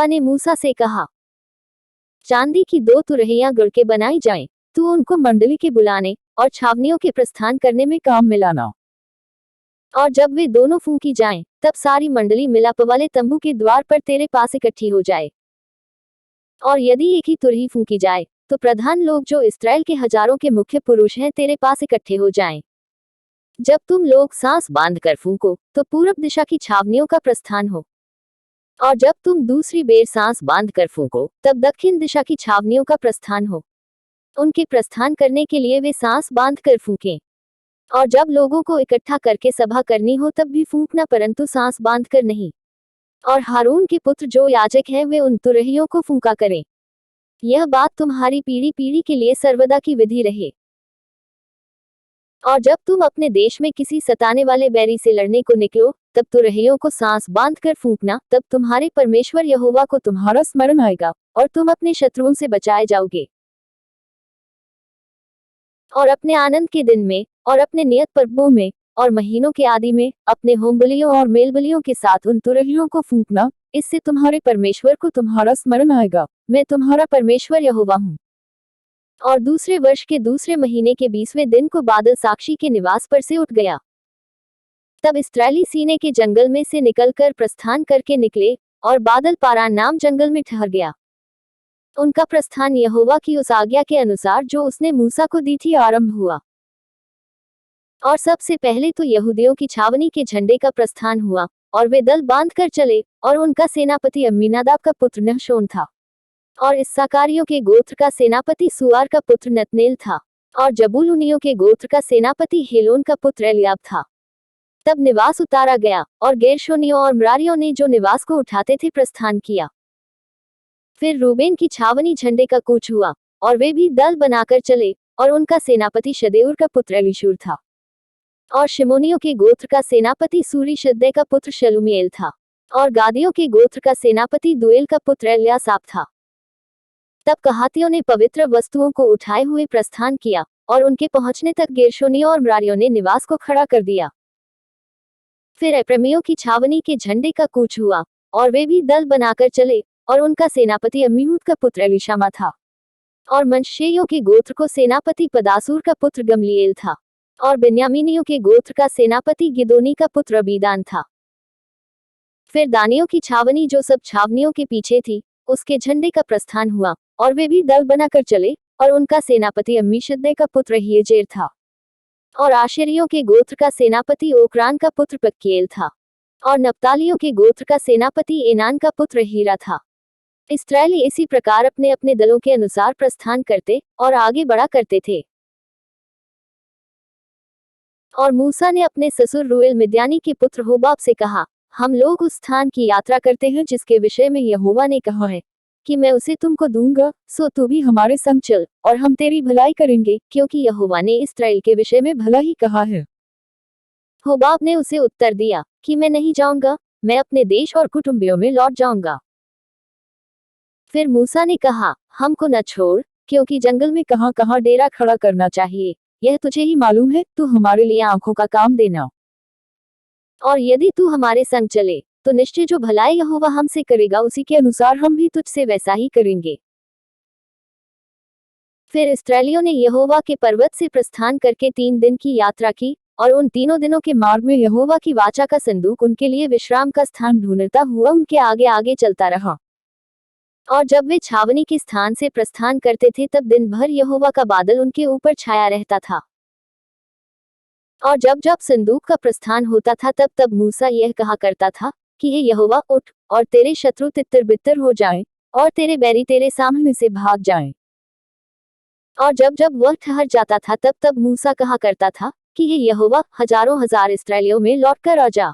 ने मूसा से कहा, चांदी की 2 तुरहियां गढ़ के बनाई जाएं, तू उनको मंडली के बुलाने और छावनियों के प्रस्थान करने में काम में लाना। और जब वे दोनों फूंकी जाएं, तब सारी मंडली मिलाप वाले तंबू के द्वार पर तेरे पास इकट्ठी हो जाए। और यदि एक ही तुरही फूंकी जाए, तो प्रधान लोग जो इस्राएल के हजारों के मुख्य पुरुष हैं तेरे पास इकट्ठे हो जाएं। जब तुम लोग सांस बांध कर फूंको, तो पूरब दिशा की छावनियों का प्रस्थान हो। और जब तुम दूसरी बेर सांस बांध कर फूंको, तब दक्षिण दिशा की छावनियों का प्रस्थान हो। उनके प्रस्थान करने के लिए वे सांस बांध कर फूंकें। और जब लोगों को इकट्ठा करके सभा करनी हो तब भी फूंकना, परंतु सांस बांध कर नहीं। और हारून के पुत्र जो याजक हैं वे उन तुरहियों को फूंका करें। यह बात तुम्हारी पीढ़ी पीढ़ी के लिए सर्वदा की विधि रहे। और जब तुम अपने देश में किसी सताने वाले बैरी से लड़ने को निकलो, तब तुरहियों को सांस बांध कर फूंकना, तब तुम्हारे परमेश्वर यहोवा को तुम्हारा स्मरण आएगा और तुम अपने शत्रुओं से बचाए जाओगे। और अपने आनंद के दिन में और अपने नियत पर्वों में और महीनों के आदि में अपने होमबलियों और मेलबलियों के साथ उन तुरहियों को फूंकना, इससे तुम्हारे परमेश्वर को तुम्हारा स्मरण आएगा। मैं तुम्हारा परमेश्वर यहोवा हूँ। और दूसरे वर्ष के दूसरे महीने के 20वें दिन को बादल साक्षी के निवास पर से उठ गया। तब इस्राएली सीने के जंगल में से निकलकर प्रस्थान करके निकले, और बादल पारान नाम जंगल में ठहर गया। उनका प्रस्थान यहोवा की उस आज्ञा के अनुसार जो उसने मूसा को दी थी आरंभ हुआ। और सबसे पहले तो यहूदियों की छावनी के झंडे का प्रस्थान हुआ, और वे दल बांध कर चले, और उनका सेनापति अम्मीनादाब का पुत्र नहशोन था। और इस्साकारियों के गोत्र का सेनापति सुआर का पुत्र नतनेल था। और जबूलूनियों के गोत्र का सेनापति हेलोन का पुत्र एलियाब था। तब निवास उतारा गया, और गेर्शोनियों और मरारियों ने जो निवास को उठाते थे प्रस्थान किया। फिर रूबेन की छावनी झंडे का कूच हुआ, और वे भी दल बनाकर चले, और उनका सेनापति शदेऊर का पुत्र एलीशूर था। और शिमोनियों के गोत्र का सेनापति सूरी शद्दै का पुत्र शलूमीएल था। और गादियों के गोत्र का सेनापति दुएल का पुत्र एल्यासाप था। तब कहातियों ने पवित्र वस्तुओं को उठाए हुए प्रस्थान किया, और उनके पहुंचने तक गेर्शोनियों और मरारियों ने निवास को खड़ा कर दिया। फिर एप्रैमियों की छावनी के झंडे का कूच हुआ, और वे भी दल बनाकर चले, और उनका सेनापति अम्मीहूद का पुत्र एलीशामा था। और मनश्शेइयों के गोत्र को सेनापति पदासूर का पुत्र गमलीएल था। और बिन्यामीनियों के गोत्र का सेनापति गिदोनी का पुत्र अबीदान था। फिर दानियों की छावनी जो सब छावनियों के पीछे थी, उसके झंडे का प्रस्थान हुआ, और वे भी दल बनाकर चले, और उनका सेनापति अम्मीशद्दै का पुत्र हियजेर था। और आशेरियों के गोत्र का सेनापति ओक्रान का पुत्र पक्कीएल था। और नप्तालियों के गोत्र का सेनापति एनान का पुत्र हीरा था। इस्राएली इसी प्रकार अपने अपने दलों के अनुसार प्रस्थान करते और आगे बढ़ा करते थे। और मूसा ने अपने ससुर रूएल मिद्यानी के पुत्र होबाब से कहा, हम लोग उस स्थान की यात्रा करते हैं जिसके विषय में यहोवा ने कहा है कि मैं उसे तुमको दूंगा, सो तू भी हमारे संग चल, और हम तेरी भलाई करेंगे, क्योंकि यहोवा ने इस्राएल के विषय में भला ही कहा है। होबाब ने उसे उत्तर दिया कि मैं नहीं जाऊंगा, मैं अपने देश और कुटुंबियों में लौट जाऊंगा। फिर मूसा ने कहा, हमको न छोड़, क्योंकि जंगल में कहां कहां डेरा खड़ा करना चाहिए, यह तुझे ही मालूम है, तू हमारे लिए आंखों का काम देना। और यदि तू हमारे संग चले, तो निश्चय जो भलाई यहोवा हमसे करेगा उसी के अनुसार हम भी तुझसे वैसा ही करेंगे। फिर इस्राएलियों ने यहोवा के पर्वत से प्रस्थान करके 3 दिन की यात्रा की, और उन 3 दिनों के मार्ग में यहोवा की वाचा का संदूक उनके लिए विश्राम का स्थान ढूंढता हुआ उनके आगे आगे चलता रहा। और जब वे छावनी के स्थान से प्रस्थान करते थे तब दिन भर यहोवा का बादल उनके ऊपर छाया रहता था। और जब जब संदूक का प्रस्थान होता था तब तब मूसा यह कहा करता था कि हे यहोवा, उठ, और तेरे शत्रु तितर बितर हो जाएं, और तेरे बैरी तेरे सामने से भाग जाएं। और जब जब वह ठहर जाता था तब तब मूसा कहा करता था कि हे यहोवा, हजारों हजार इस्राएलियों में लौट कर आ जा।